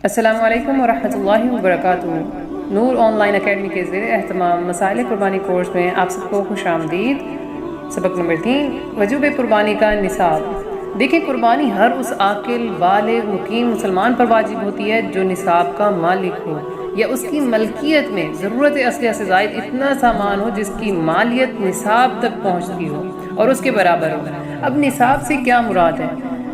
السلام علیکم ورحمۃ اللہ وبرکاتہ۔ نور آن لائن اکیڈمی کے زیر اہتمام مسائل قربانی کورس میں آپ سب کو خوش آمدید۔ سبق نمبر 3، وجوب قربانی کا نصاب۔ دیکھیں، قربانی ہر اس عاقل بالغ مقیم مسلمان پر واجب ہوتی ہے جو نصاب کا مالک ہو یا اس کی ملکیت میں ضرورت اصلیہ سے زائد اتنا سامان ہو جس کی مالیت نصاب تک پہنچتی ہو اور اس کے برابر ہو۔ اب نصاب سے کیا مراد ہے؟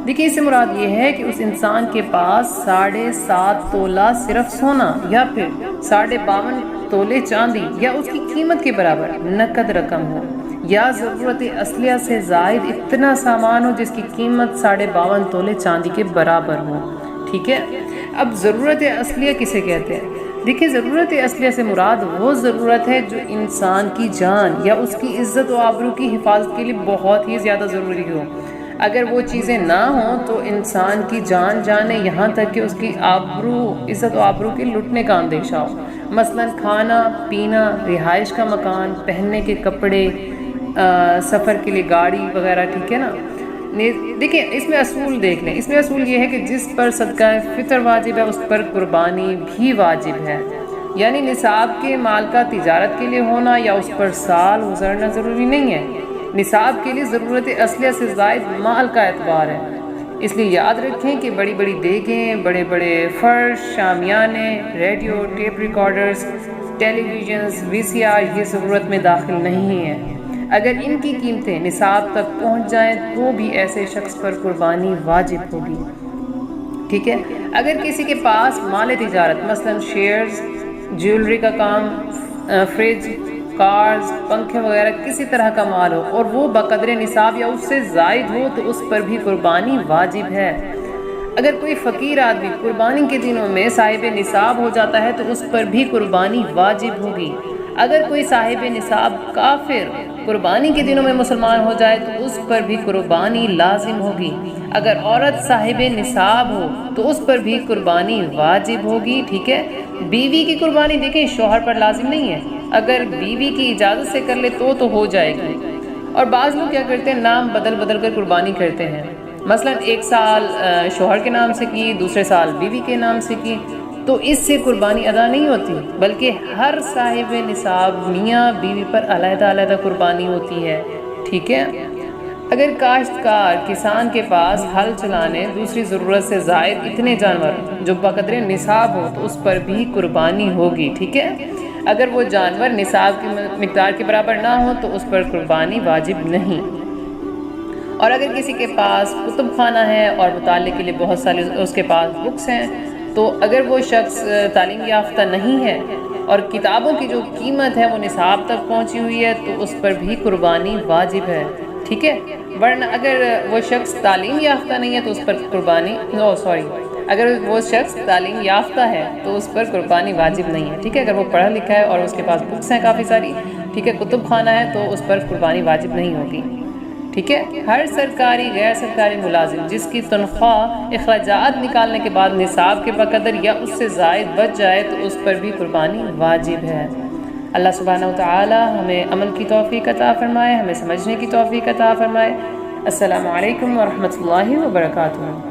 دیکھیں، اس سے مراد یہ ہے کہ اس انسان کے پاس 7.5 تولہ صرف سونا یا پھر 52.5 تولے چاندی یا اس کی قیمت کے برابر نقد رقم ہو، یا ضرورت اصلیہ سے زائد اتنا سامان ہو جس کی قیمت 52.5 تولے چاندی کے برابر ہو۔ ٹھیک ہے، اب ضرورت اصلیہ کسے کہتے ہیں؟ دیکھیں، ضرورت اصلیہ سے مراد وہ ضرورت ہے جو انسان کی جان یا اس کی عزت و آبرو کی حفاظت کے لیے بہت ہی زیادہ ضروری ہو۔ اگر وہ چیزیں نہ ہوں تو انسان کی جان جانے یہاں تک کہ اس کی عزت و آبرو کے لٹنے کا اندیشہ ہو، مثلا کھانا پینا، رہائش کا مکان، پہننے کے کپڑے، سفر کے لیے گاڑی وغیرہ۔ ٹھیک ہے نا؟ دیکھیں، اس میں اصول دیکھ لیں۔ اس میں اصول یہ ہے کہ جس پر صدقہ فطر واجب ہے اس پر قربانی بھی واجب ہے، یعنی نصاب کے مال کا تجارت کے لیے ہونا یا اس پر سال گزرنا ضروری نہیں ہے۔ نصاب کے لیے ضرورت اصلیہ سے زائد مال کا اعتبار ہے۔ اس لیے یاد رکھیں کہ بڑی بڑی دیگیں، بڑے بڑے فرش، شامیانے، ریڈیو، ٹیپ ریکارڈرز، ٹیلی ویژنز، VCR یہ ضرورت میں داخل نہیں ہیں۔ اگر ان کی قیمتیں نصاب تک پہنچ جائیں تو بھی ایسے شخص پر قربانی واجب ہوگی۔ ٹھیک ہے، اگر کسی کے پاس مال تجارت مثلا شیئرز، جیولری کا کام، فریج، کارز، پنکھے وغیرہ کسی طرح کا مال ہو اور وہ بقدر نصاب یا اس سے زائد ہو تو اس پر بھی قربانی واجب ہے۔ اگر کوئی فقیر آدمی قربانی کے دنوں میں صاحب نصاب ہو جاتا ہے تو اس پر بھی قربانی واجب ہوگی۔ اگر کوئی صاحب نصاب کافر قربانی کے دنوں میں مسلمان ہو جائے تو اس پر بھی قربانی لازم ہوگی۔ اگر عورت صاحب نصاب ہو تو اس پر بھی قربانی واجب ہوگی۔ ٹھیک ہے، بیوی کی قربانی دیکھیں شوہر پر لازم نہیں ہے، اگر بیوی کی اجازت سے کر لے تو ہو جائے گی۔ اور بعض لوگ کیا کرتے ہیں، نام بدل بدل کر قربانی کرتے ہیں، مثلا ایک سال شوہر کے نام سے کی، دوسرے سال بیوی کے نام سے کی، تو اس سے قربانی ادا نہیں ہوتی، بلکہ ہر صاحب نصاب میاں بیوی پر علیحدہ علیحدہ قربانی ہوتی ہے۔ ٹھیک ہے، اگر کاشتکار کسان کے پاس ہل چلانے دوسری ضرورت سے زائد اتنے جانور جو بقدر نصاب ہو تو اس پر بھی قربانی ہوگی۔ ٹھیک ہے، اگر وہ جانور نصاب کی مقدار کے برابر نہ ہو تو اس پر قربانی واجب نہیں۔ اور اگر کسی کے پاس کتب خانہ ہے اور مطالعے کے لیے بہت سارے اس کے پاس بکس ہیں، تو اگر وہ شخص تعلیم یافتہ نہیں ہے اور کتابوں کی جو قیمت ہے وہ نصاب تک پہنچی ہوئی ہے تو اس پر بھی قربانی واجب ہے۔ ٹھیک ہے، ورنہ اگر وہ شخص تعلیم یافتہ نہیں ہے تو اس پر قربانی اگر وہ شخص تعلیم یافتہ ہے تو اس پر قربانی واجب نہیں ہے۔ ٹھیک ہے، اگر وہ پڑھا لکھا ہے اور اس کے پاس بکس ہیں کافی ساری، ٹھیک ہے، کتب خانہ ہے، تو اس پر قربانی واجب نہیں ہوگی۔ ٹھیک ہے، ہر سرکاری غیر سرکاری ملازم جس کی تنخواہ اخراجات نکالنے کے بعد نصاب کے بقدر یا اس سے زائد بچ جائے تو اس پر بھی قربانی واجب ہے۔ اللہ سبحانہ و تعالی ہمیں عمل کی توفیق عطا فرمائے، ہمیں سمجھنے کی توفیق عطا فرمائے۔ السلام علیکم ورحمۃ اللہ وبرکاتہ۔